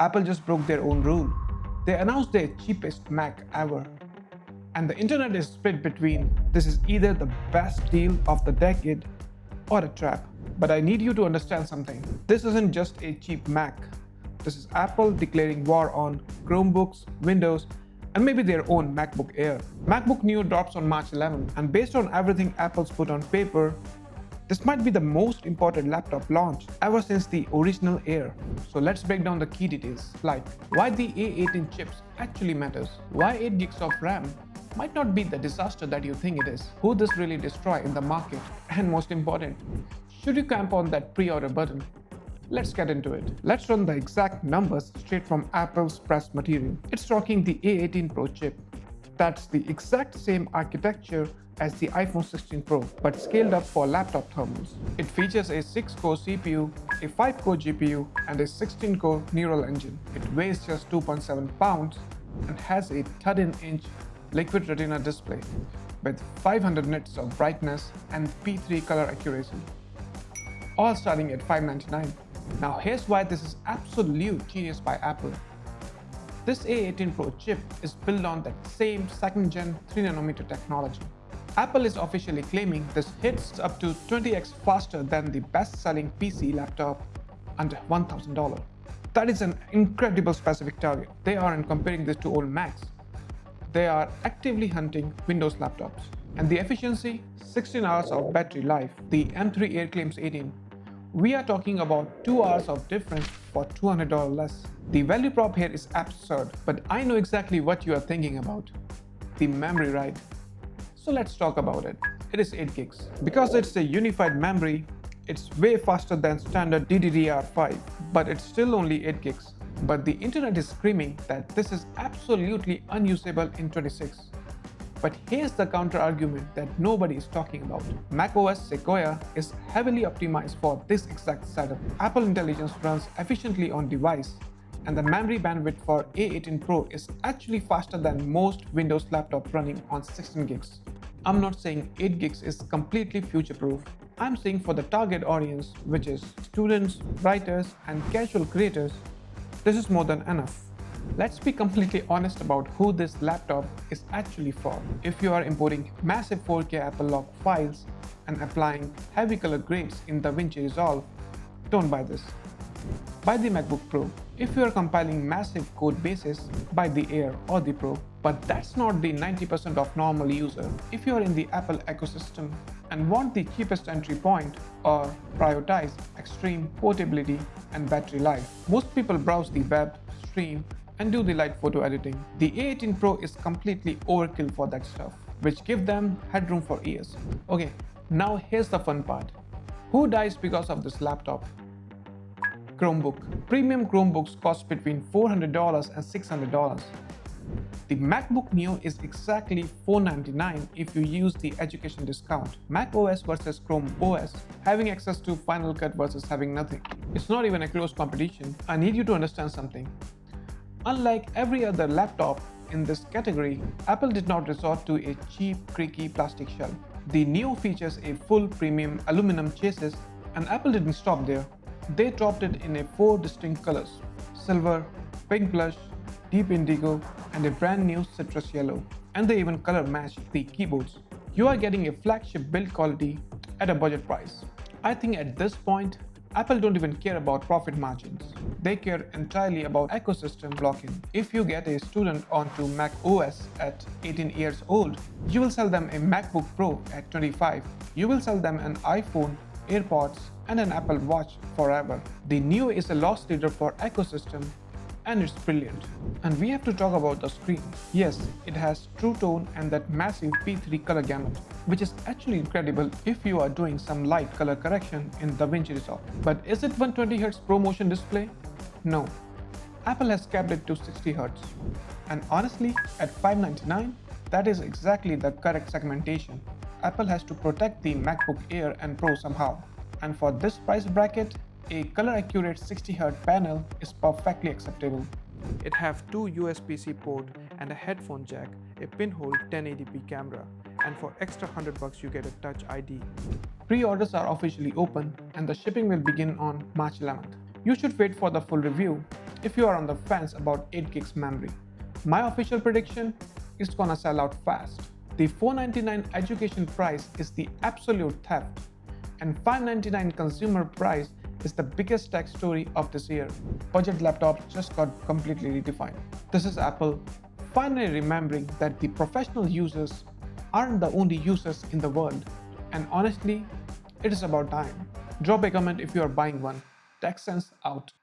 Apple just broke their own rule. They announced their cheapest Mac ever. And the internet is split between this is either the best deal of the decade or a trap. But I need you to understand something. This isn't just a cheap Mac. This is Apple declaring war on Chromebooks, Windows, and maybe their own MacBook Air. MacBook Neo drops on March 11, and based on everything Apple's put on paper, this might be the most important laptop launch ever since the original Air. So let's break down the key details, like why the A18 chips actually matters, why 8 gigs of RAM might not be the disaster that you think it is, who this really destroy in the market, and most important, should you camp on that pre-order button? Let's get into it. Let's run the exact numbers straight from Apple's press material. It's rocking the A18 Pro chip. That's the exact same architecture as the iPhone 16 Pro, but scaled up for laptop thermals. It features a 6-core CPU, a 5-core GPU, and a 16-core neural engine. It weighs just 2.7 pounds and has a 13-inch liquid retina display with 500 nits of brightness and P3 color accuracy, all starting at $599. Now here's why this is absolute genius by Apple. This A18 Pro chip is built on that same second-gen 3nm technology. Apple is officially claiming this hits up to 20x faster than the best-selling PC laptop under $1,000. That is an incredible specific target. They aren't comparing this to old Macs. They are actively hunting Windows laptops. And the efficiency, 16 hours of battery life. The M3 Air claims 18. We are talking about 2 hours of difference for $200 less. The value prop here is absurd, but I know exactly what you are thinking about. The memory, right? So let's talk about it. It is 8 gigs. Because it's a unified memory, it's way faster than standard DDR5, but it's still only 8 gigs. But the internet is screaming that this is absolutely unusable in 26. But here's the counter-argument that nobody is talking about. macOS Sequoia is heavily optimized for this exact setup. Apple Intelligence runs efficiently on device, and the memory bandwidth for A18 Pro is actually faster than most Windows laptops running on 16 gigs. I'm not saying 8 gigs is completely future-proof. I'm saying for the target audience, which is students, writers, and casual creators, this is more than enough. Let's be completely honest about who this laptop is actually for. If you are importing massive 4K Apple log files and applying heavy color grades in DaVinci Resolve, don't buy this. Buy the MacBook Pro. If you are compiling massive code bases, buy the Air or the Pro. But that's not the 90% of normal user. If you are in the Apple ecosystem and want the cheapest entry point or prioritize extreme portability and battery life, most people browse the web, stream, and do the light photo editing. The A18 Pro is completely overkill for that stuff, which give them headroom for years. Okay, now here's the fun part. Who dies because of this laptop? Chromebook. Premium Chromebooks cost between $400 and $600. The MacBook Neo is exactly $499 if you use the education discount. Mac OS versus Chrome OS, having access to Final Cut versus having nothing. It's not even a close competition. I need you to understand something. Unlike every other laptop in this category, Apple did not resort to a cheap, creaky plastic shell. The Neo features a full premium aluminum chassis, and Apple didn't stop there. They dropped it in 4 distinct colors: silver, pink blush, deep indigo, and a brand new citrus yellow. And they even color matched the keyboards. You are getting a flagship build quality at a budget price. I think at this point, Apple don't even care about profit margins. They care entirely about ecosystem lock-in. If you get a student onto Mac OS at 18 years old, you will sell them a MacBook Pro at 25. You will sell them an iPhone, AirPods, and an Apple Watch forever. The Neo is a loss leader for ecosystem, and it's brilliant. And we have to talk about the screen. Yes, it has True Tone and that massive P3 color gamut, which is actually incredible if you are doing some light color correction in DaVinci Resolve. But is it 120Hz ProMotion display? No. Apple has capped it to 60Hz. And honestly, at $599, that is exactly the correct segmentation. Apple has to protect the MacBook Air and Pro somehow. And for this price bracket, a color-accurate 60Hz panel is perfectly acceptable. It has 2 USB-C ports and a headphone jack, a pinhole 1080p camera, and for extra $100 you get a Touch ID. Pre-orders are officially open and the shipping will begin on March 11th. You should wait for the full review. if you are on the fence about 8 gigs memory. My official prediction is gonna sell out fast. The $499 education price is the absolute theft, and $599 consumer price is the biggest tech story of this year. Budget laptops just got completely redefined. This is Apple finally remembering that the professional users aren't the only users in the world, and honestly, it is about time. Drop a comment if you are buying one. TechSense out.